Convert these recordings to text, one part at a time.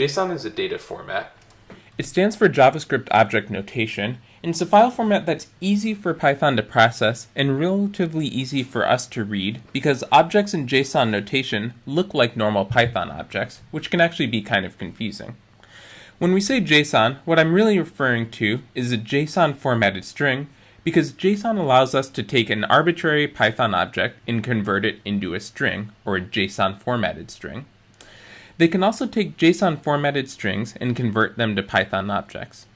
JSON is a data format. It stands for JavaScript Object Notation, and it's a file format that's easy for Python to process and relatively easy for us to read because objects in JSON notation look like normal Python objects, which can actually be kind of confusing. When we say JSON, what I'm really referring to is a JSON formatted string because JSON allows us to take an arbitrary Python object and convert it into a string, or a JSON formatted string. They can also take JSON formatted strings and convert them to Python objects.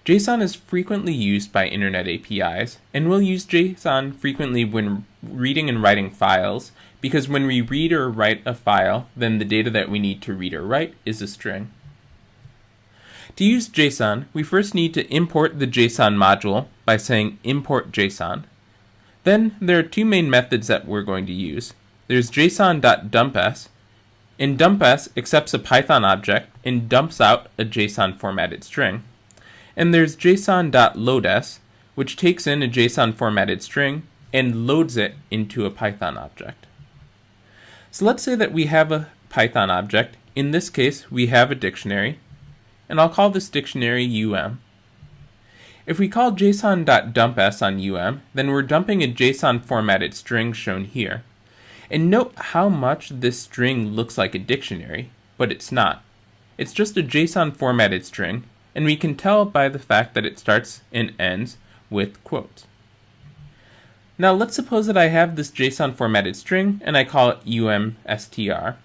JSON is frequently used by Internet APIs, and we'll use JSON frequently when reading and writing files, because when we read or write a file, then the data that we need to read or write is a string. To use JSON, we first need to import the JSON module by saying import JSON. Then there are two main methods that we're going to use. There's json.dumps, and dumps accepts a Python object and dumps out a JSON formatted string. And there's json.loads, which takes in a JSON formatted string and loads it into a Python object. So let's say that we have a Python object. In this case, we have a dictionary, and I'll call this dictionary UM. If we call json.dumps on UM, then we're dumping a JSON formatted string shown here. And note how much this string looks like a dictionary, but it's not. It's just a JSON formatted string, and we can tell by the fact that it starts and ends with quotes. Now let's suppose that I have this JSON formatted string and I call it umstr.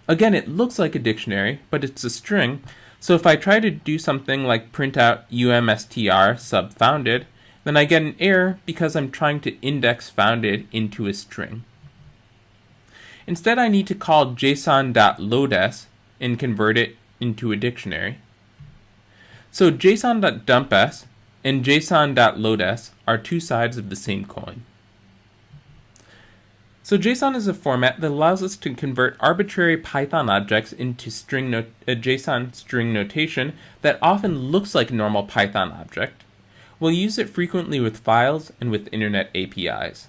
Again, it looks like a dictionary, but it's a string, so if I try to do something like print out umstr sub founded, then I get an error because I'm trying to index founded into a string. Instead, I need to call json.loads and convert it into a dictionary. So json.dumps and json.loads are two sides of the same coin. So JSON is a format that allows us to convert arbitrary Python objects into a JSON string notation that often looks like a normal Python object. We'll use it frequently with files and with Internet APIs.